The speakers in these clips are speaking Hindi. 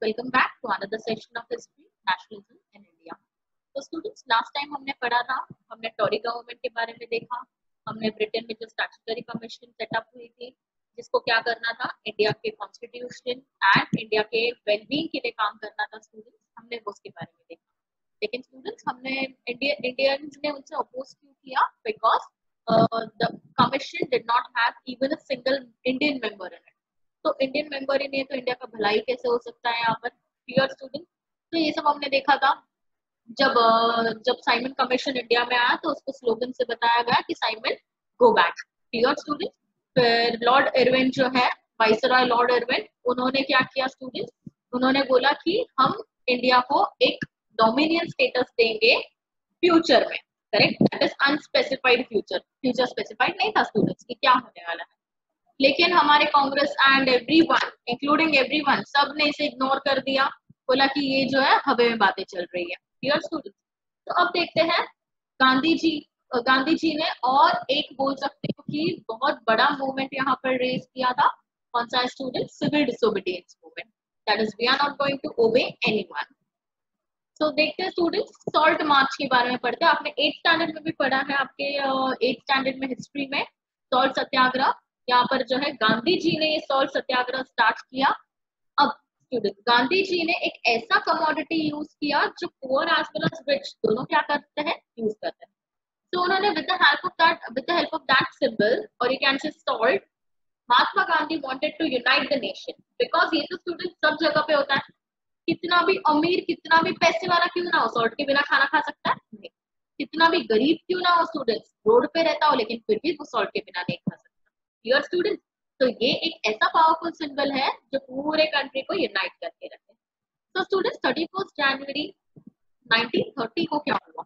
Welcome back to another session of history, nationalism in India. तो स्टूडेंट्स लास्ट टाइम हमने पढ़ा था, हमने टॉरी गवर्नमेंट के बारे में देखा, हमने ब्रिटेन में जो स्टैट्यूटरी कमीशन सेटअप हुई थी, जिसको क्या करना था, इंडिया के कॉन्स्टिट्यूशन एंड इंडिया के वेलबींग के लिए काम करना था। स्टूडेंट्स हमने उसके बारे में देखा, लेकिन स्टूडेंट्स हमने इंडियंस ने उनसे अपोज क्यों किया? Because the commission did not have even a single Indian member in it. तो इंडियन मेंबर ही नहीं है तो इंडिया का भलाई कैसे हो सकता है यहाँ पर? Clear student? तो ये सब हमने देखा था। जब साइमन कमीशन इंडिया में आया तो उसको स्लोगन से बताया गया कि Simon go back. Clear student? फिर लॉर्ड इरविन जो है, वाइसरॉय लॉर्ड इरविन, उन्होंने क्या किया स्टूडेंट? उन्होंने बोला कि हम इंडिया को एक डोमिनियन स्टेटस देंगे फ्यूचर में। Correct? That is unspecified future. Future specified नहीं था स्टूडेंट्स कि क्या होने वाला है। लेकिन हमारे Congress and everyone including everyone सब ने इसे इग्नोर कर दिया, बोला कि ये जो है हवा में बातें चल रही है। Clear students? तो अब देखते हैं गांधी जी ने और एक बोल सकते हो कि बहुत बड़ा मूवमेंट यहाँ पर रेज किया था। कौन सा student? Civil disobedience movement. That is we are not going to obey anyone. तो देखते हैं स्टूडेंट्स, सॉल्ट मार्च के बारे में पढ़ते हैं। आपने 8th स्टैंडर्ड में भी पढ़ा है, आपके 8th स्टैंडर्ड में हिस्ट्री में सॉल्ट सत्याग्रह। यहाँ पर जो है गांधी जी ने ये सॉल्ट सत्याग्रह स्टार्ट किया। अब स्टूडेंट, गांधी जी ने एक ऐसा कमोडिटी यूज किया जो poor as well as rich दोनों क्या करते हैं, यूज करते हैं। तो उन्होंने with the help of that symbol, और you can say salt, Mahatma Gandhi wanted to unite the nation. Because ये तो स्टूडेंट सब जगह पे होता है, कितना भी अमीर कितना भी पैसे वाला क्यों ना हो, सॉल्ट के बिना खाना खा सकता है? नहीं। कितना भी गरीब क्यों ना हो स्टूडेंट्स, रोड पे रहता हो, लेकिन फिर भी वो सॉल्ट के बिना नहीं खा सकता। Clear students? तो ये एक ऐसा पावरफुल सिंबल है जो पूरे कंट्री को यूनाइट करके रखे। तो स्टूडेंट्स 31 जनवरी 1930 को क्या हुआ?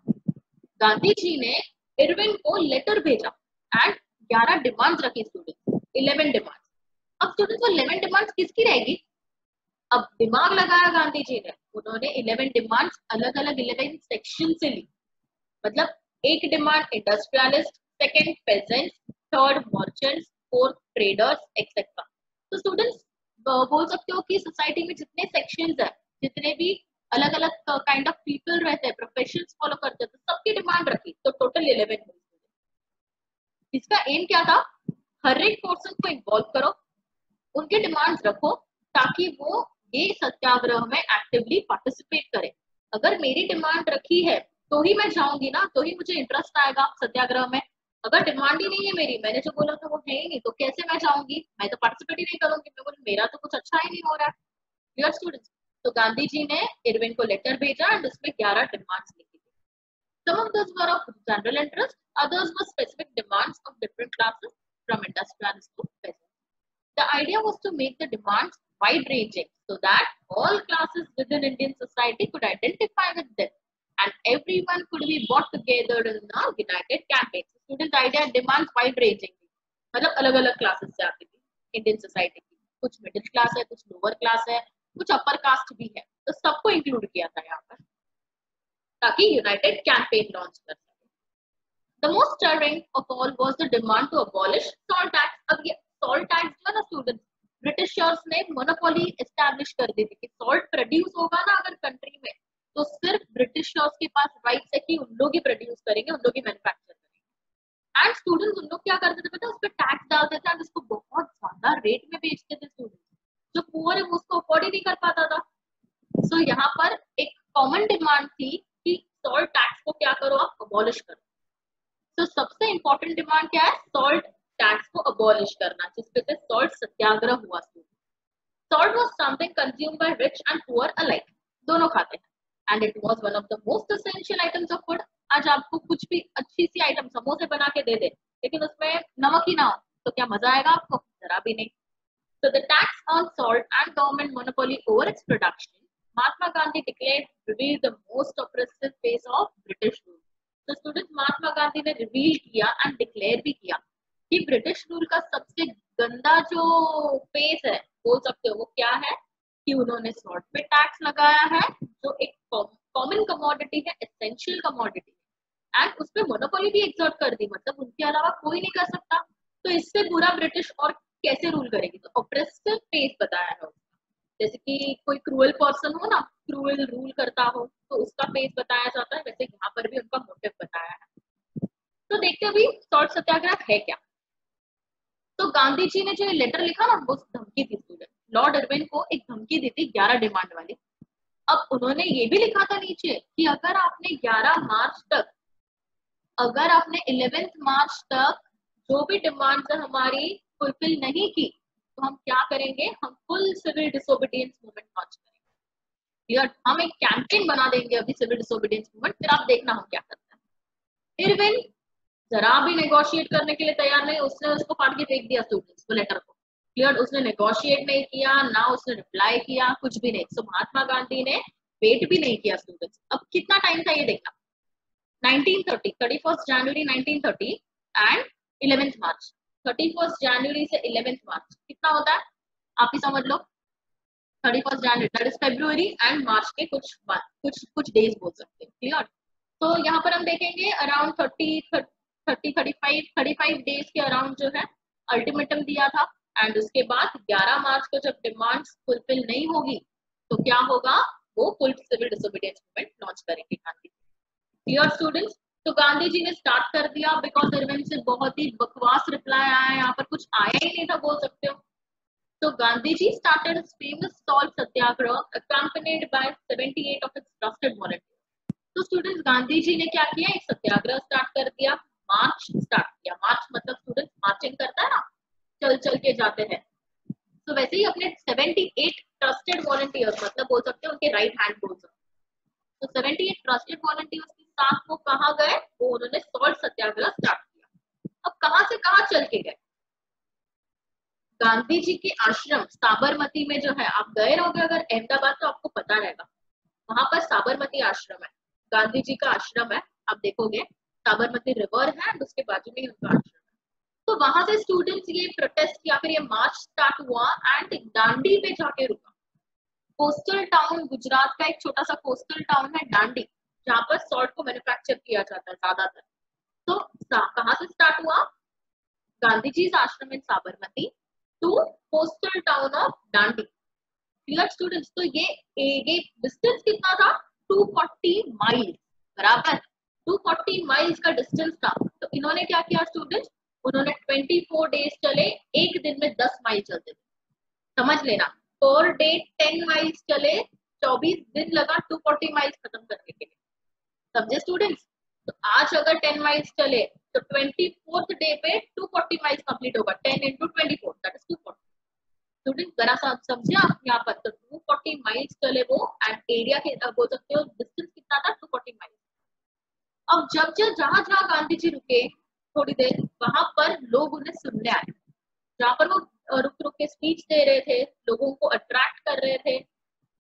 गांधी जी ने इरविन को लेटर भेजा एंड 11 डिमांड्स रखी स्टूडेंट्स, 11 डिमांड्स। अब स्टूडेंट्स वो 11 डिमांड्स किसकी रहेगी? अब दिमाग लगाया गांधी जी ने, उन्होंने 11 डिमांड्स अलग अलग 11 सेक्शन से ली। मतलब एक demand industrialist, second pageants, third merchants, fourth traders etcetera. तो स्टूडेंट्स बोल सकते हो कि सोसाइटी में जितने सेक्शंस है, जितने भी अलग अलग काइंड ऑफ पीपल रहते हैं, प्रोफेशंस फॉलो करते हैं, तो सबकी डिमांड रखी, तो टोटल 11 हुई। इसका एम क्या था? हर एक पर्सन को इन्वॉल्व करो, उनके डिमांड्स रखो, ताकि वो ये सत्याग्रह में एक्टिवली पार्टिसिपेट करे। अगर मेरी डिमांड रखी है तो ही मैं जाऊंगी ना, तो ही मुझे इंटरेस्ट आएगा सत्याग्रह में। अगर डिमांड ही नहीं है मेरी, मैंने जो बोला था वो है ही नहीं, तो कैसे मैं जाऊंगी? मैं तो पार्टिसिपेट ही नहीं करूंगी। मैं बोलूँ मेरा तो कुछ अच्छा ही नहीं हो रहा है। Clear students? तो गांधी जी ने इरविन को लेटर भेजा एंड उसमें 11 डिमांड्स लिखी थी। Some of those were of general interest, others were specific demands of different classes, from industrialists to peasants. The idea was to make the demands wide-ranging so that all classes within Indian society could identify with them and everyone could be brought together in a united campaign. So student idea demands wide-ranging, मतलब अलग-अलग क्लासेस से आती थी इंडियन सोसाइटी की। कुछ मिडिल क्लास है, कुछ लोअर क्लास है, कुछ अपर कास्ट भी है, तो सबको इंक्लूड किया था यहाँ पर, ताकि यूनाइटेड कैंपेन लॉन्च कर सके। The most stirring of all was the demand to abolish salt tax. अब ये salt tax जो है ना स्टूडेंट्स, ब्रिटिशर्स ने मोनोपोली एस्टैब्लिश कर दी थी कि सॉल्ट प्रोड्यूस होगा ना अगर कंट्री में, तो सिर्फ ब्रिटिशर्स के पास राइट्स है कि उन लोग ही प्रोड्यूस करेंगे, उन लोग ही मैन्युफैक्चर करेंगे। एंड स्टूडेंट्स उन लोग क्या करते थे पता है? उस पर टैक्स डालते थे एंड उसको बहुत ज्यादा रेट में बेचते थे स्टूडेंट्स। जो पुअर है वो उसको अफोर्ड ही नहीं कर पाता था। सो यहाँ पर एक कॉमन डिमांड थी कि सॉल्ट टैक्स को क्या करो, आप अबॉलिश करो। तो सबसे इंपॉर्टेंट डिमांड क्या है? सॉल्ट टैक्स को अबॉलिश करना, जिसपे से सॉल्ट सत्याग्रह हुआ। Salt was something consumed by rich and poor alike, दोनों खाते हैं, and it was one of the most essential items of food. आज आपको कुछ भी अच्छी सी आइटम समोसे बना के दे दे, लेकिन उसमें नमक ही ना हो, तो क्या मजा आएगा आपको? जरा भी नहीं। So the tax on salt and government monopoly over its production, Mahatma Gandhi declared, revealed the most oppressive phase of British rule. तो स्टूडेंट महात्मा गांधी ने रिवील किया एंड डिक्लेयर भी किया कि ब्रिटिश रूल का सबसे गंदा जो फेज है, बोल सकते हो वो क्या है, कि उन्होंने सॉल्ट पे टैक्स लगाया है, जो एक कॉमन कमोडिटी है, एसेंशियल कमोडिटी, एंड उस पर मोनोपोली भी एक्सर्ट कर दी, मतलब उनके अलावा कोई नहीं कर सकता। तो इससे पूरा ब्रिटिश और कैसे रूल करेगी? तो ऑप्रेसिव फेज बताया है उसका। जैसे कि कोई क्रूअल पर्सन हो ना, क्रूअल रूल करता हो, तो उसका फेस बताया जाता है, वैसे यहाँ पर भी उनका मोटिव बताया है। तो देखते अभी सॉल्ट सत्याग्रह है क्या। तो गांधी जी ने जो लेटर लिखा ना, वो धमकी थी स्टूडेंट, लॉर्ड इरविन को एक धमकी दी थी 11 डिमांड वाली। अब उन्होंने ये भी लिखा था नीचे कि अगर आपने 11 मार्च तक, अगर आपने 11 मार्च तक जो भी डिमांड्स है हमारी फुलफिल नहीं की, तो हम क्या करेंगे, हम full civil disobedience movement launch करेंगे। यार हम एक कैंपेन बना देंगे अभी सिविल डिसोबीडियंस मूवमेंट, फिर आप देखना हम क्या करते हैं। इरविन जरा भी नेगोशिएट करने के लिए तैयार नहीं, उसने उसको फाड़ के फेंक दिया स्टूडेंट्स वो लेटर को। क्लियर, उसने नेगोशिएट नहीं किया, ना उसने रिप्लाई किया, कुछ भी नहीं। सो महात्मा गांधी ने वेट भी नहीं किया स्टूडेंट्स। अब कितना टाइम था ये देखना, 1930, 31 जनवरी 1930 एंड 11 मार्च। 31 जनवरी से 11 मार्च कितना होता है आप ही समझ लो। 31 जनवरी दैट इज फरवरी एंड मार्च के कुछ डेज बोल सकते हैं। क्लियर, तो यहाँ पर हम देखेंगे अराउंड 35 डेज के अराउंड जो है अल्टीमेटम दिया था। एंड उसके बाद 11 मार्च को जब डिमांड्स फुलफिल नहीं होगी तो क्या होगा, वो full civil disobedience movement launch करेंगे गांधी। क्लियर स्टूडेंट्स, तो गांधी जी ने स्टार्ट कर दिया। बिकॉज इरविन से बहुत ही बकवास रिप्लाई आया, यहाँ पर कुछ आया ही नहीं था बोल सकते हो। So Gandhiji started his famous salt satyagrah accompanied by 78 of its trusted volunteers. तो स्टूडेंट्स गांधी जी ने क्या किया, एक सत्याग्रह स्टार्ट कर दिया, मार्च स्टार्ट किया। मार्च मतलब स्टूडेंट्स मार्चिंग करता है ना, चल चल के जाते हैं। तो वैसे ही अपने 78 ट्रस्टेड वॉलंटियर्स मतलब बोल सकते हैं उनके राइट हैंड बोल सकते हैं। तो 78 ट्रस्टेड वॉलंटियर्स के साथ वो कहाँ गए, वो उन्होंने सॉल्ट सत्याग्रह स्टार्ट किया। अब कहाँ से कहाँ चल के गए, गांधी जी के आश्रम साबरमती में जो है, आप गए रहोगे अगर अहमदाबाद तो आपको पता रहेगा, वहां पर साबरमती आश्रम है, गांधी जी का आश्रम है। आप देखोगे साबरमती रिवर है, उसके बाजू में उनका आश्रम है। तो वहां से स्टूडेंट्स ये प्रोटेस्ट या फिर ये मार्च स्टार्ट हुआ एंड दांडी पे जाके रुका। कोस्टल टाउन, गुजरात का एक छोटा सा कोस्टल टाउन है दांडी, जहाँ पर सॉल्ट को मैन्युफैक्चर किया जाता है ज्यादातर। तो कहाँ से स्टार्ट हुआ, Gandhi ji ashram in Sabarmati to coastal town of Dandi. Clear students, तो ये डिस्टेंस कितना था, 240 माइल्स, बराबर 240 माइल्स का डिस्टेंस था। तो इन्होंने क्या किया स्टूडेंट्स, उन्होंने 24 डेज चले, एक दिन में 10 माइल चलते थे। समझ लेना, पर डे 10 माइल्स चले, 24 दिन लगा 240 माइल्स खत्म करने के लिए। समझे स्टूडेंट्स, तो आज अगर 10 माइल्स चले तो 24th डे पे 240 माइल्स कंप्लीट होगा। 10 into 24 दैट इज 240। स्टूडेंट जरा सा समझे आप यहाँ पर, तो 240 माइल्स चले वो, एंड एरिया के बोल सकते हो डिस्टेंस कितना था, 240 माइल्स। अब जब जब जहां जहां गांधी जी रुके थोड़ी देर, वहां पर लोग उन्हें सुनने आए, जहां पर वो रुक रुक के स्पीच दे रहे थे, लोगों को अट्रैक्ट कर रहे थे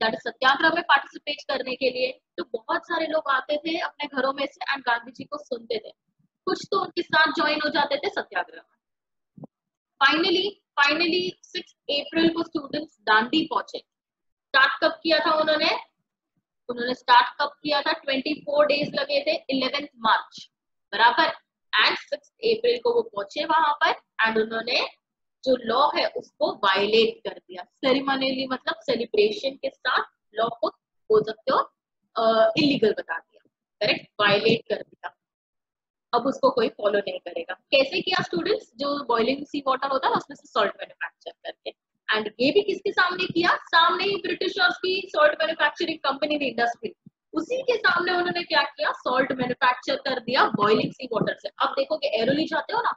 सत्याग्रह में पार्टिसिपेट करने के लिए। तो बहुत सारे लोग आते थे अपने घरों में से एंड गांधी जी को सुनते थे, कुछ तो उनके साथ ज्वाइन हो जाते थे सत्याग्रह में। फाइनली 6 अप्रैल को स्टूडेंट्स दांडी पहुंचे। स्टार्ट कब किया था उन्होंने स्टार्ट कब किया था, 24 डेज लगे थे 11 मार्च, बराबर। एंड 6 अप्रैल को वो पहुंचे वहां पर एंड उन्होंने जो लॉ है उसको वायलेट कर दिया। सेरेमोनियली मतलब सेलिब्रेशन के साथ लॉ को बोल सकते हो इलीगल बता दिया, करेक्ट, वायलेट कर दिया। अब उसको कोई फॉलो नहीं करेगा। कैसे किया स्टूडेंट्स, जो बॉइलिंग सी वाटर होता है उसमें से सॉल्ट मैन्युफैक्चर करके, एंड ये भी किसके सामने किया, सामने ही ब्रिटिशर्स की सॉल्ट मैन्युफैक्चरिंग कंपनी थी इंडस्ट्री, उसी के सामने उन्होंने क्या किया, सॉल्ट मैन्युफैक्चर कर दिया बॉइलिंग सी वाटर से। अब देखोगे एरोली जाते हो ना,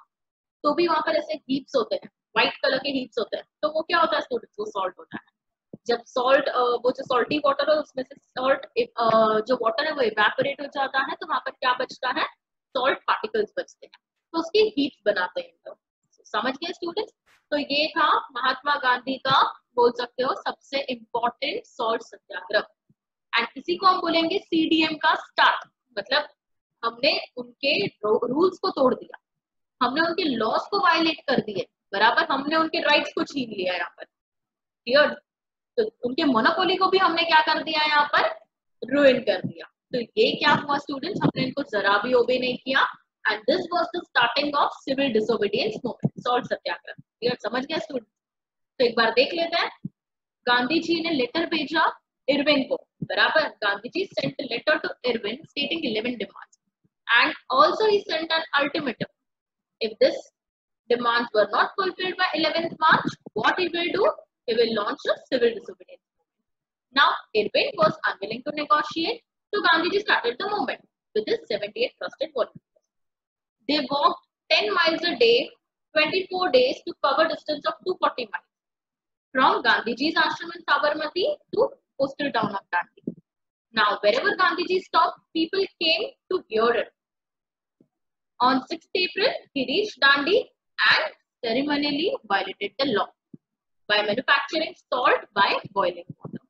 तो भी वहां पर ऐसे हीप्स होते हैं, व्हाइट कलर के हीप्स होते हैं, तो वो क्या होता है स्टूडेंट्स, वो सॉल्ट होता है। जब सॉल्ट वो जो सॉल्टी वाटर है उसमें से सॉल्ट जो वाटर है वो इवेपोरेट हो जाता है, तो वहां पर क्या बचता है, सॉल्ट पार्टिकल्स बचते हैं, तो उसकी हीप्स बनाते हैं तो। समझ गए स्टूडेंट्स, तो ये था महात्मा गांधी का बोल सकते हो सबसे इंपॉर्टेंट सॉल्ट सत्याग्रह। एंड इसी को हम बोलेंगे सीडीएम का स्टार्ट, मतलब हमने उनके रूल्स को तोड़ दिया, हमने उनके लॉस को वायलेट कर दिए, बराबर, हमने उनके राइट्स को छीन लिया यहाँ पर। क्लियर, तो उनके मोनोपोली को भी हमने क्या कर दिया यहाँ पर, रूइन कर दिया। तो ये क्या हुआ स्टूडेंट्स, हमने इनको जरा भी ओबे नहीं किया and this was the starting of civil disobedience movement, salt satyagraha. Clear, समझ गया स्टूडेंट, तो एक बार देख लेते हैं गांधी जी ने लेटर भेजा इरविन को, बराबर. Gandhi ji sent letter to Irwin stating 11 demands and also he sent an ultimatum. If this demands were not fulfilled by 11th March, what he will do? He will launch a civil disobedience. Now, Irving was unwilling to negotiate, so Gandhiji started the movement with his 78 trusted volunteers. They walked 10 miles a day, 24 days to cover distance of 240 miles from Gandhiji's ashram in Sabarmati to coastal town of Dandi. Now, wherever Gandhiji stopped, people came to hear it. On 6th April, he reached Dandi and ceremonially violated the law by manufacturing salt by boiling water.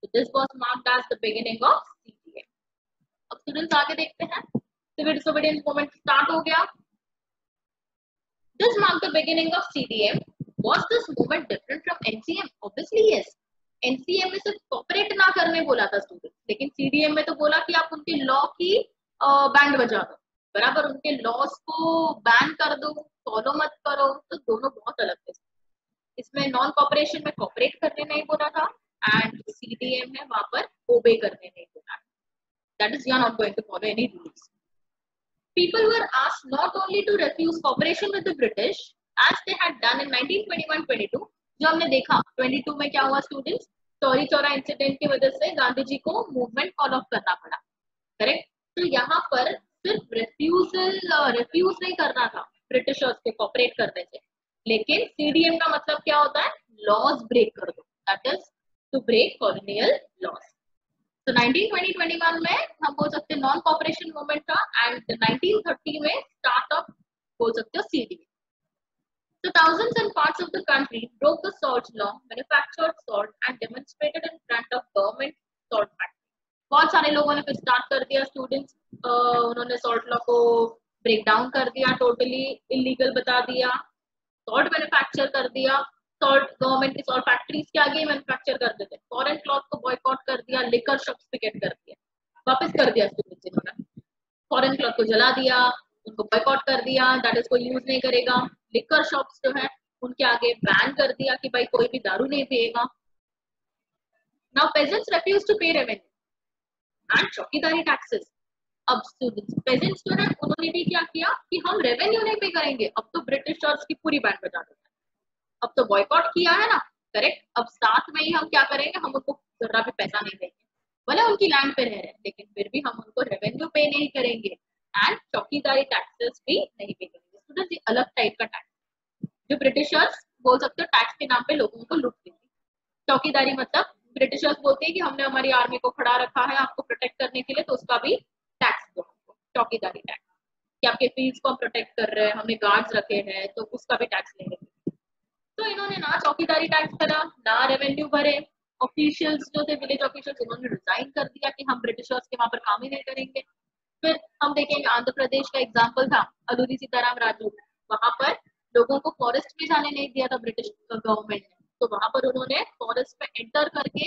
So this was marked as the beginning of CDM. अब स्टूडेंट्स आगे देखते हैं. सिविल डिसोबीडियंस मूवमेंट स्टार्ट हो गया. This marked the beginning of CDM. Was this movement different from NCM? Obviously yes. NCM में सिर्फ कॉपरेट ना करने बोला था स्टूडेंट, लेकिन CDM में तो बोला कि आप उनके लॉ की बैंड बजा दो, बराबर. उनके लॉस को बैन कर दो, फॉलो मत करो. तो दोनों बहुत अलग थे. इसमें नॉन कॉपरेशन में कॉपरेट करने नहीं बोला था एंड CDM में वहां पर ओबे करने नहीं बोला. That is you are not going to follow any rules. People were asked not only to refuse cooperation with the British as they had done in 1921-22. जो हमने देखा 22 में क्या हुआ स्टूडेंट्स, चौरी चौरा इंसिडेंट की वजह से गांधी जी को मूवमेंट कॉल ऑफ करना पड़ा, करेक्ट. तो यहाँ पर सिर्फ रिफ्यूज नहीं करना था ब्रिटिशर्स के कॉपरेट करने से, लेकिन CDM का मतलब क्या होता है? लॉज ब्रेक कर दो, that is to break colonial laws. तो 1920-21 में हम बोल सकते हैं नॉन कॉपरेशन मूवमेंट था एंड 1930 में स्टार्ट ऑफ बोल सकते हो CDM. So thousands and parts of the country broke the salt law, manufactured salt and demonstrated in front of government salt factory. बहुत सारे लोगों ने फिर स्टार्ट कर दिया स्टूडेंट्स. उन्होंने सॉल्ट लॉ को ब्रेक डाउन कर दिया, टोटली इलीगल बता दिया, सॉल्ट मैन्युफैक्चर कर दिया. सॉल्ट गवर्नमेंट की सॉल्ट फैक्ट्रीज के आगे मैन्युफैक्चर करते थे. फॉरेन क्लॉथ को बॉयकॉट कर दिया, लिकर शॉप्स पिकेट कर दिया, वापस कर दिया स्टूडेंट्स. इन्होंने फॉरेन क्लॉथ को जला दिया, उनको बॉयकॉट कर दिया, दैट इज कोई यूज नहीं करेगा. लिकर शॉप्स जो है उनके आगे बैन कर दिया कि भाई कोई भी दारू नहीं पिएगा. नाउ पेजेंट्स रिफ्यूज टू पे रेवेन्यू एंड चौकीदारी टैक्सेस. अब स्टूडेंट्स पेजेंट्स जो है उन्होंने भी क्या किया कि हम रेवेन्यू नहीं पे करेंगे, अब तो ब्रिटिशर्स की पूरी बैंड बजा देते हैं. अब तो बॉयकॉट किया है ना, करेक्ट. अब साथ में ही हम क्या करेंगे, हम उनको जरा भी पैसा नहीं देंगे, भले उनकी लैंड पे रह रहे हैं, लेकिन फिर भी हम उनको रेवेन्यू पे नहीं करेंगे एंड चौकीदारी टैक्सेस भी नहीं पे करेंगे. स्टूडेंट्स ये अलग टाइप का टैक्स जो ब्रिटिशर्स बोल सकते हो टैक्स के नाम पे लोगों को लूट देंगे. चौकीदारी मतलब ब्रिटिशर्स बोलते हैं कि हमने हमारी आर्मी को खड़ा रखा है आपको प्रोटेक्ट करने के लिए, तो उसका भी टैक्स दो हमको, चौकीदारी टैक्स. कि आपके फील्ड्स को हम प्रोटेक्ट कर रहे हैं, हमने गार्ड्स रखे हैं, तो उसका भी टैक्स लेंगे. तो इन्होंने ना चौकीदारी टैक्स करा, ना रेवेन्यू भरे. ऑफिशियल्स जो थे विलेज ऑफिशियल्स, उन्होंने रिजाइन कर दिया कि हम ब्रिटिशर्स के वहां पर काम ही नहीं करेंगे. फिर हम देखेंगे आंध्र प्रदेश का एग्जाम्पल था अल्लूरी सीताराम राजू. वहां पर लोगों को फॉरेस्ट में जाने नहीं दिया था ब्रिटिश गवर्नमेंट ने, तो वहां पर उन्होंने फॉरेस्ट में एंटर करके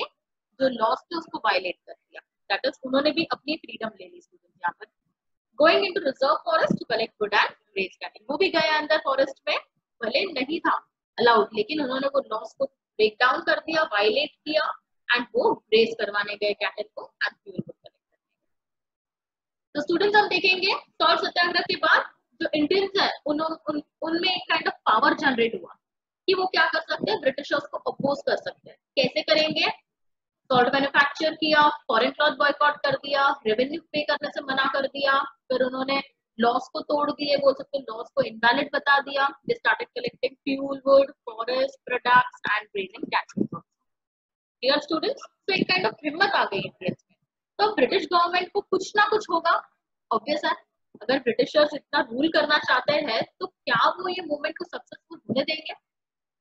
जो लॉस थे उसको वायलेट कर दिया. दैट इज उन्होंने भी अपनी फ्रीडम ले ली स्टूडेंट. यहाँ पर going into reserve forest to collect wood and raise cattle, वो भी गए अंदर फॉरेस्ट में, भले नहीं था अलाउड, लेकिन उन्होंने वो लॉस को ब्रेक डाउन कर दिया, वायलेट किया एंड वो रेज करवाने गए कैटल को एंड फ्यूल को कलेक्ट करने. तो स्टूडेंट्स हम देखेंगे सॉल्ट सत्याग्रह के बाद जो इंडियंस है उनमें एक काइंड ऑफ पावर जनरेट हुआ कि वो क्या कर सकते हैं, ब्रिटिशर्स को अपोज कर सकते हैं. कैसे करेंगे? सॉल्ट मैन्युफैक्चर किया, फॉरेन क्लॉथ बॉयकॉट कर दिया, रेवेन्यू पे करने से मना कर दिया, फिर उन्होंने लॉस को तोड़ दिए, बोल सकते हैं लॉस को इनवैलिड बता दिया. They started collecting fuel, wood, forest products and raising taxes. Dear students, तो एक काइंड ऑफ हिम्मत आ गई इंडियंस में. तो ब्रिटिश गवर्नमेंट को कुछ ना कुछ होगा, ऑब्वियस है. अगर ब्रिटिशर्स इतना रूल करना चाहते हैं तो क्या वो ये मूवमेंट को सक्सेसफुल होने देंगे?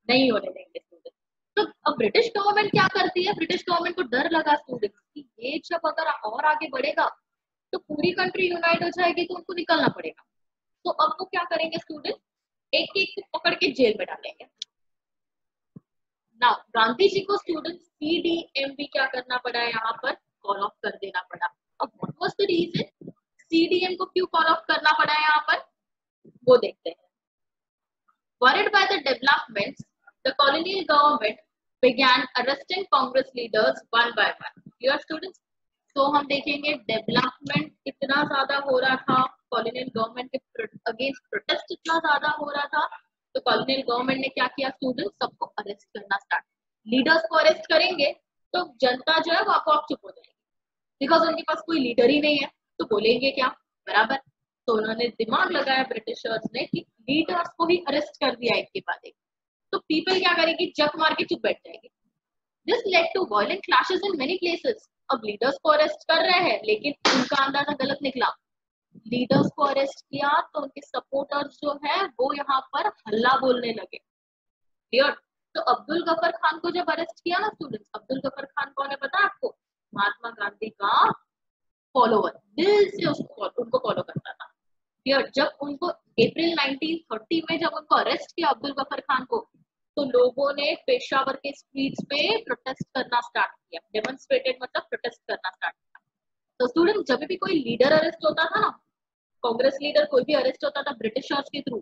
नहीं होने देंगे स्टूडेंट. तो अब ब्रिटिश गवर्नमेंट क्या करती है, ब्रिटिश गवर्नमेंट को डर लगा स्टूडेंट्स कि ये जब अगर और आगे बढ़ेगा तो पूरी कंट्री यूनाइट हो जाएगी, तो उनको निकलना पड़ेगा. तो अब वो क्या करेंगे स्टूडेंट, एक एक को पकड़ के जेल में डालेंगे. नाउ गांधी जी को स्टूडेंट CDM भी क्या करना पड़ा है, यहाँ पर कॉल ऑफ कर देना पड़ा. अब what was the reason, CDM को क्यों कॉल ऑफ करना पड़ा है यहाँ पर, वो देखते हैं. Worried by the developments, the colonial government began arresting Congress leaders one by one. Dear students, तो हम देखेंगे डेवलपमेंट कितना ज्यादा हो रहा था, कॉलोनियल गवर्नमेंट के अगेंस्ट प्रोटेस्ट इतना ज्यादा हो रहा था, तो कॉलोनियल गवर्नमेंट ने क्या किया स्टूडेंट्स, सबको अरेस्ट करना स्टार्ट। लीडर्स को अरेस्ट करेंगे तो जनता जो है वो आपको आप चुप हो जाएगी, बिकॉज उनके पास कोई लीडर ही नहीं है, तो बोलेंगे क्या, बराबर। तो उन्होंने दिमाग लगाया ब्रिटिशर्स ने कि लीडर्स को ही अरेस्ट कर दिया एक के बाद एक, तो पीपल क्या करेगी, जक मार के चुप बैठ जाएगी। This led to violent clashes in many places. अब लीडर्स को अरेस्ट कर रहे हैं लेकिन उनका अंदाजा गलत निकला, लीडर्स को अरेस्ट किया तो उनके सपोर्टर्स जो है वो यहाँ पर हल्ला बोलने लगे। क्लियर। तो अब्दुल गफर खान को जब अरेस्ट किया ना स्टूडेंट्स, अब्दुल गफर खान कौन है पता है आपको, महात्मा गांधी का फॉलोवर, दिल से उनको फॉलो करता था। क्लियर। जब उनको अप्रैल 1930 में जब उनको अरेस्ट किया अब्दुल गफर खान को, तो लोगों ने पेशावर के स्ट्रीट्स पे प्रोटेस्ट करना स्टार्ट किया, डेमोन्स्ट्रेटेड मतलब प्रोटेस्ट करना स्टार्ट किया। तो स्टूडेंट जब भी कोई लीडर अरेस्ट होता था ना, कांग्रेस लीडर कोई भी अरेस्ट होता था ब्रिटिशर्स के थ्रू,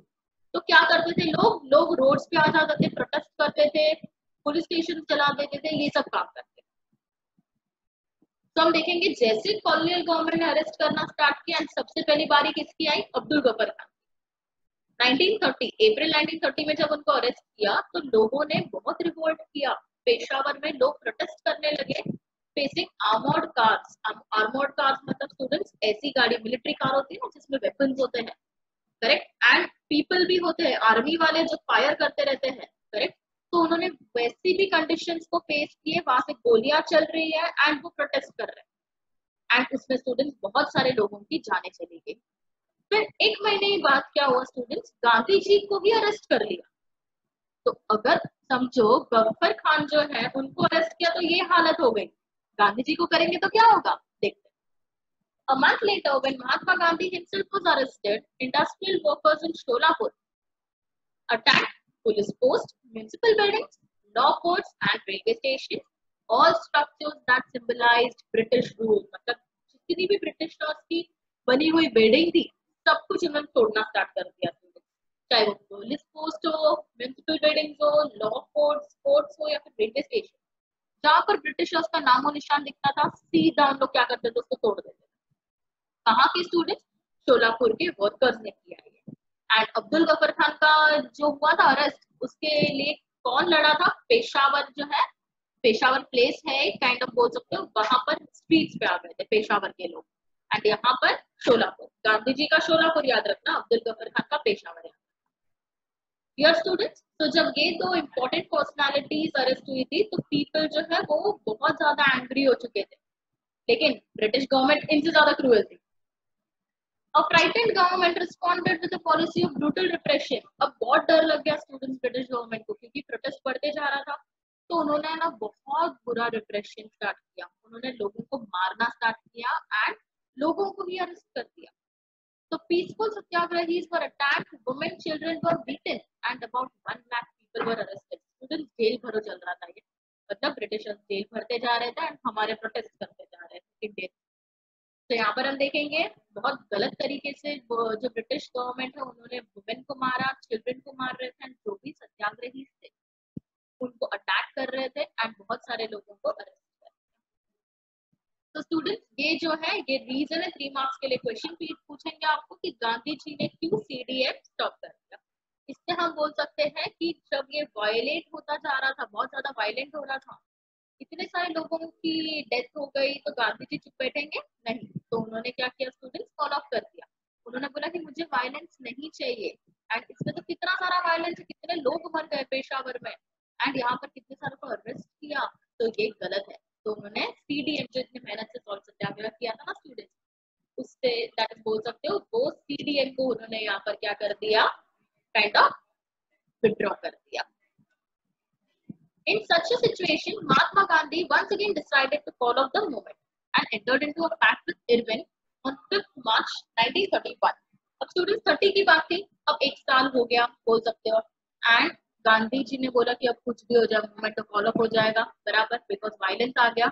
तो क्या करते थे लोग रोड्स पे आ जाते थे, प्रोटेस्ट करते थे, पुलिस स्टेशन चला देते थे, ये सब काम करते थे। तो हम देखेंगे जैसे कॉलोनियल गवर्नमेंट ने अरेस्ट करना स्टार्ट किया, सबसे पहली बारी किसकी आई, अब्दुल गफर खान। 1930 अप्रैल 1930 में जब उनको अरेस्ट किया तो लोगों ने बहुत रिवोल्ट किया, पेशावर में लोग प्रोटेस्ट करने लगे, facing armoured cars. Armoured cars मतलब स्टूडेंट्स ऐसी गाड़ी, मिलिट्री कार होती है ना जिसमें वेपन्स होते हैं, करेक्ट, एंड पीपल भी होते हैं, आर्मी वाले जो फायर करते रहते हैं, करेक्ट। तो उन्होंने वैसी भी कंडीशंस को फेस किए, वहां से गोलियां चल रही है एंड वो प्रोटेस्ट कर रहे हैं, एंड उसमें स्टूडेंट्स बहुत सारे लोगों की जानें चली गई। फिर एक महीने बाद क्या हुआ स्टूडेंट्स, गांधी जी को भी अरेस्ट कर लिया। तो अगर समझो गफ्फर खान जो है उनको अरेस्ट किया तो ये हालत हो गई, गांधी जी को करेंगे तो क्या होगा, देखते हैं। A month later, when Mahatma Gandhi himself was arrested, industrial workers in Sholapur attacked police posts, municipal buildings, law courts, and railway stations, all structures that symbolized British rule. मतलब जितनी भी ब्रिटिशर्स की बनी हुई बिल्डिंग थी सब कुछ उन्होंने तोड़ना स्टार्ट कर दिया, चाहे वो पुलिस पोस्ट हो, म्युनिसिपल बिल्डिंग्स हो, लॉ कोर्ट्स हो या फिर रेलवे स्टेशन, जहां पर ब्रिटिशर्स का नामो निशान दिखता था सीधा उन लोग क्या करते थे, उसको तोड़ देते थे। कहाँ के स्टूडेंट्स, शोलापुर के वर्कर्स ने किया है। एंड अब्दुल गफर खान का जो हुआ था अरेस्ट, उसके लिए कौन लड़ा था, पेशावर जो है, पेशावर प्लेस है काइंड ऑफ बोल सकते हो, वहां पर स्ट्रीट्स पे आ गए थे पेशावर के लोग, एंड यहाँ पर शोलापुर, गांधी जी का शोलापुर याद रखना, अब्दुल गफर खान का पेशावर है। डियर स्टूडेंट्स, तो जब ये दो इम्पोर्टेंट पर्सनालिटीज अरेस्ट हुई थी तो पीपल जो है वो बहुत ज्यादा एंग्री हो चुके थे, लेकिन ब्रिटिश गवर्नमेंट इनसे ज्यादा क्रूएल थी। A frightened government responded with a policy of brutal repression. अब बहुत डर लग गया स्टूडेंट्स ब्रिटिश गवर्नमेंट को, क्योंकि प्रोटेस्ट बढ़ते जा रहा था, तो उन्होंने ना बहुत बुरा रिप्रेशन स्टार्ट किया, उन्होंने लोगों को मारना स्टार्ट किया एंड लोगों को भी अरेस्ट कर दिया। So peaceful satyagrahis were attacked, women, children were beaten, and about 1 lakh people were arrested. Students jail भरो चल रहा था ये, मतलब ब्रिटिशर्स जेल भरते जा रहे थे एंड हमारे प्रोटेस्ट करते जा रहे थे इंडियन। तो यहाँ पर हम देखेंगे बहुत गलत तरीके से जो ब्रिटिश गवर्नमेंट है उन्होंने वुमेन को मारा, चिल्ड्रन को मार रहे थे, एंड जो भी सत्याग्रही थे उनको अटैक कर रहे थे एंड बहुत सारे लोगों को अरेस्ट कर रहे थे। तो स्टूडेंट्स ये जो है ये रीजन है, 3 मार्क्स के लिए क्वेश्चन पूछेंगे आपको कि गांधी जी ने क्यों सीडीएम स्टॉप कर दिया। इससे हम बोल सकते हैं कि जब ये वायलेट होता जा रहा था, बहुत ज्यादा वायलेंट हो रहा था, इतने सारे लोगों की डेथ हो गई, तो गांधी जी चुप बैठेंगे नहीं, तो उन्होंने क्या किया स्टूडेंट्स, फॉलो अप कर दिया। उन्होंने बोला कि मुझे वायलेंस नहीं चाहिए, एंड इसमें तो कितना सारा वायलेंस है, कितने लोग मर गए पेशावर में, एंड यहाँ पर कितने सारों को अरेस्ट किया, तो ये गलत है। तो उन्होंने सीडीएम जो इतनी मेहनत से सॉल्व सत्याग्रह किया था ना स्टूडेंट्स, उससे दैट इज बोल सकते हो वो सीडीएम को उन्होंने यहाँ पर क्या कर दिया, काइंड ऑफ विड्रॉ कर दिया। In such a situation, Mahatma Gandhi once again decided to call off the movement and entered into a pact with Irwin on 5th March 1931. अब स्टूडेंट्स 30 की बात थी, अब 1 साल हो गया बोल सकते हो, एंड गांधी जी ने बोला कि अब कुछ भी हो जाए मूवमेंट तो फॉलो हो जाएगा, बराबर, बिकॉज वायलेंस आ गया।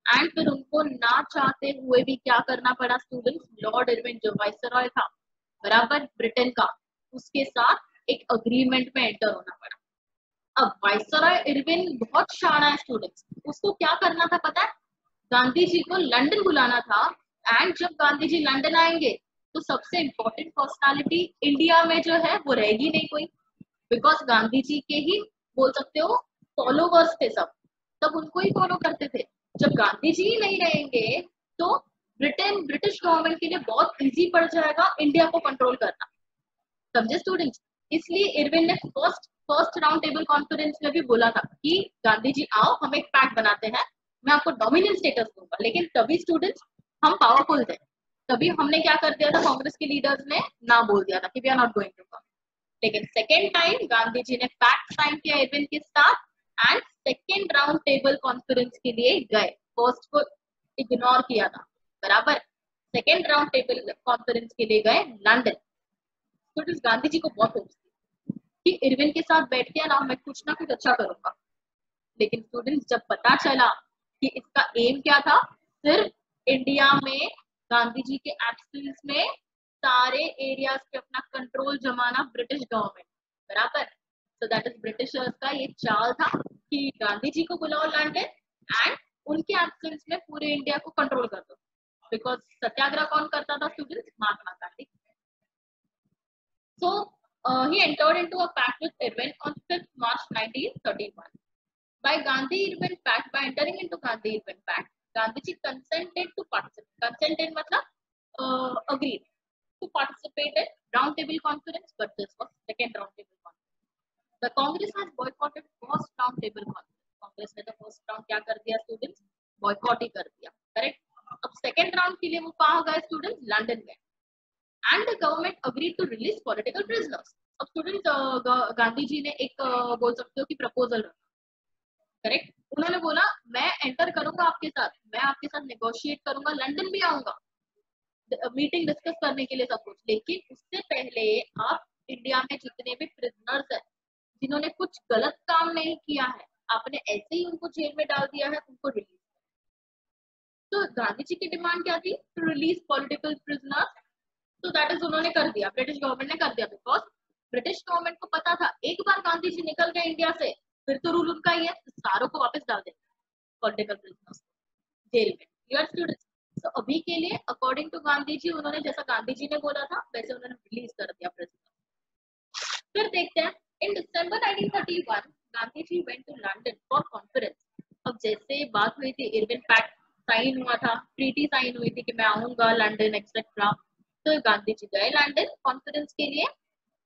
एंड फिर उनको ना चाहते हुए भी क्या करना पड़ा स्टूडेंट्स, लॉर्ड इरविन जो वाइसरॉय था बराबर ब्रिटेन का, उसके साथ एक अग्रीमेंट में एंटर होना पड़ा। अब वाइसरॉय इरविन बहुत शाना है स्टूडेंट्स, उसको क्या करना था पता है, गांधी जी को लंदन बुलाना था। एंड जब गांधी जी लंदन आएंगे तो सबसे इंपॉर्टेंट पर्सनालिटी इंडिया में जो है वो रहेगी नहीं कोई, बिकॉज गांधी जी के ही बोल सकते हो फॉलोवर्स थे सब, सब उनको ही फॉलो करते थे। जब गांधी जी ही नहीं रहेंगे तो ब्रिटिश गवर्नमेंट के लिए बहुत इजी पड़ जाएगा इंडिया को कंट्रोल करना, समझे स्टूडेंट्स। इसलिए इरविन ने first first round table conference में भी बोला था कि गांधी जी आओ हम एक पैक्ट बनाते हैं, मैं आपको डोमिनेंट स्टेटस दूंगा। लेकिन तभी स्टूडेंट्स हम पावरफुल थे, तभी हमने क्या कर दिया था, कांग्रेस के लीडर्स ने ना बोल दिया था कि we are not going to come. लेकिन सेकेंड टाइम गांधी जी ने पैक्ट साइन किया इरविन के साथ and second round table conference के लिए गए, फर्स्ट को इग्नोर किया था, बराबर। सेकेंड राउंड टेबल कॉन्फ्रेंस के लिए गए लंदन। तो गांधी जी को बहुत होप्स थी कि इरविन के साथ बैठ के ना कुछ अच्छा करूंगा। लेकिन स्टूडेंट्स जब पता चला कि इसका एम क्या था, सिर्फ इंडिया में गांधी जी के एब्सेंस में सारे एरियाज पे अपना कंट्रोल जमाना ब्रिटिश गवर्नमेंट, बराबर। सो दैट इज ब्रिटिशर्स का ये चाल था कि गांधी जी को बुलाओ लंदन एंड उनके एब्सेंस में पूरे इंडिया को कंट्रोल कर दो, बिकॉज सत्याग्रह कौन करता था students, Mahatma Gandhi. So he entered into a pact with Irwin on 5th March 1931. By Gandhi-Irwin Pact, by entering into Gandhi-Irwin Pact, Gandhiji consented to participate. Consented मतलब agreed to participate in round table conference, but this was second round table conference. The Congress has boycotted first round table conference. Congress ने तो first round क्या कर दिया students? Boycott ही कर दिया, correct? अब second round के लिए वो कहाँ गए students? लंदन गए। And the government agreed to release political prisoners. अब स्टूडेंट गांधी जी ने एक बोल सकते हो कि प्रपोजल रखा, करेक्ट। उन्होंने बोला मैं एंटर करूंगा आपके साथ, मैं आपके साथ नेगोशिएट करूंगा, लंदन भी आऊंगा मीटिंग डिस्कस करने के लिए सब कुछ, लेकिन उससे पहले आप इंडिया में जितने भी प्रिजनर्स हैं जिन्होंने कुछ गलत काम नहीं किया है, आपने ऐसे ही उनको जेल में डाल दिया है, उनको रिलीज। तो गांधी जी की डिमांड क्या थी, टू रिलीज पॉलिटिकल प्रिजनर्स। तो दैट इज उन्होंने कर दिया, ब्रिटिश गवर्नमेंट ने कर दिया, बिकॉज ब्रिटिश गवर्नमेंट को पता था एक बार गांधी जी निकल गए इंडिया से फिर तो रूल उनका ही है, सारों को वापस डाल देंगे पॉलिटिकल प्रिजनर्स जेल में। यूर स्टूडेंट्स, तो अभी के लिए अकॉर्डिंग टू गांधी जी, उन्होंने जैसा गांधी जी ने बोला था वैसे उन्होंने रिलीज कर दिया प्रिजनर। फिर देखते हैं in December 1931 Gandhi ji went to London for conference. अब जैसे बात हुई थी, इरविन पैक्ट साइन हुआ था, ट्रीटी साइन हुई थी कि मैं आऊंगा लंदन एक्सेट्रा, तो गांधी जी गए लंदन कॉन्फ्रेंस के लिए,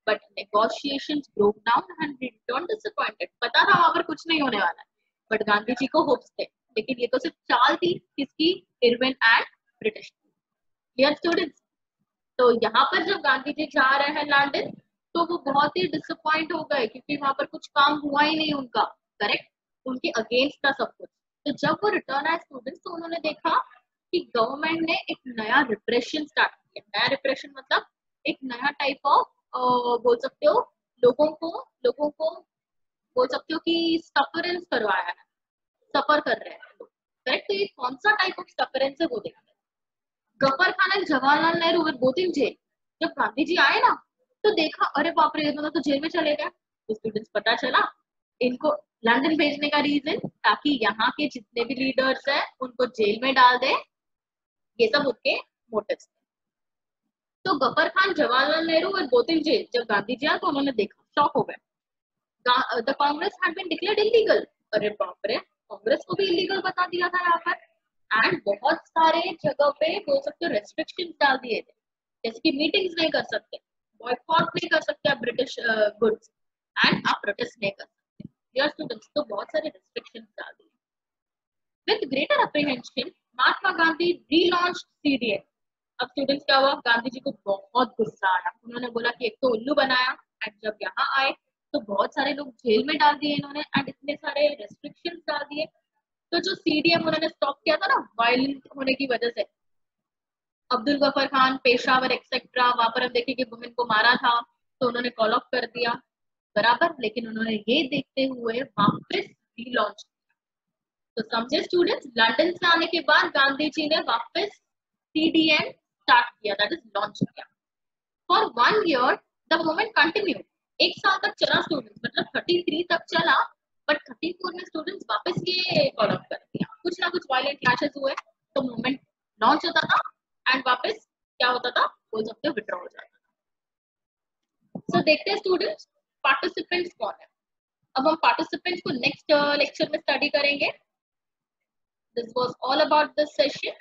but negotiations broke down and return disappointed. पता था वहां पर कुछ नहीं होने वाला है, बट गांधी जी को होप्स थे, लेकिन ये तो सिर्फ चाल थी किसकी, Irwin and British. Clear students. तो यहाँ पर जब गांधी जी जा रहे हैं लंदन तो वो बहुत ही डिसअपॉइंट हो गए क्योंकि वहां पर कुछ काम हुआ ही नहीं उनका, करेक्ट, उनके अगेंस्ट था सब कुछ। तो जब वो रिटर्न आए स्टूडेंट्स तो उन्होंने देखा कि गवर्नमेंट ने एक नया रिप्रेशन स्टार्ट किया। नया रिप्रेशन मतलब एक नया टाइप ऑफ बोल सकते हो लोगों को बोल सकते हो कि सफरेंस करवाया है, सफर कर रहे हैं लोग, करेक्ट। तो ये कौन सा टाइप ऑफ सफरेंस है वो देखते हैं। Gaffar Khan and Jawaharlal Nehru were both in jail. जब गांधी जी आए ना तो देखा अरे बाप रे, मतलब तो जेल में चले गए। तो स्टूडेंट्स पता चला इनको लंदन भेजने का रीजन ताकि यहाँ के जितने भी लीडर्स हैं उनको जेल में डाल दे, ये सब उनके मोटिव्स थे। तो Gaffar Khan Jawaharlal Nehru were both in jail. जब गांधी जी आए तो उन्होंने देखा, शॉक हो गए। The Congress had been declared illegal. अरे बाप रे, कांग्रेस को भी इलीगल बता दिया था यहाँ पर। एंड बहुत सारे जगह पे बोल सकते हो रेस्ट्रिक्शंस डाल दिए थे, जैसे कि मीटिंग्स नहीं कर सकते, बॉयकॉट नहीं कर सकते आप ब्रिटिश गुड्स, एंड आप प्रोटेस्ट नहीं कर सकते। डियर स्टूडेंट्स, तो बहुत सारे रेस्ट्रिक्शंस डाल दिए। With greater apprehension Mahatma Gandhi relaunched CDA. अब स्टूडेंट्स क्या हुआ, गांधी जी को बहुत गुस्सा आया, उन्होंने बोला कि एक तो उल्लू बनाया एंड जब यहाँ आए तो बहुत सारे लोग जेल में डाल दिए इन्होंने एंड इतने सारे रेस्ट्रिक्शंस डाल दिए। तो जो सीडीएम उन्होंने स्टॉप किया था ना वायलेंट होने की वजह से, अब्दुल गफर खान, पेशावर एक्सेट्रा, वहां पर हम देखें कि वुमेन को मारा था तो उन्होंने कॉल ऑफ कर दिया, बराबर। लेकिन उन्होंने ये देखते हुए वापस रीलॉन्च किया। तो समझे स्टूडेंट्स, लंदन से आने के बाद गांधी जी ने वापस सीडीएम स्टार्ट किया, दैट इज लॉन्च किया। For 1 year the movement continue. एक साल तक चला स्टूडेंट्स, मतलब 33 तक चला, बट 34 में स्टूडेंट्स वापस ये कॉल ऑफ कर दिया, कुछ ना कुछ वायलेंट क्लैशेस हुए, तो मूवमेंट लॉन्च होता था एंड वापस क्या होता था, बोल सकते हो विड्रॉ हो जाता था। सो देखते हैं स्टूडेंट्स पार्टिसिपेंट्स कौन है। अब हम पार्टिसिपेंट्स को नेक्स्ट लेक्चर में स्टडी करेंगे। This was all about this session.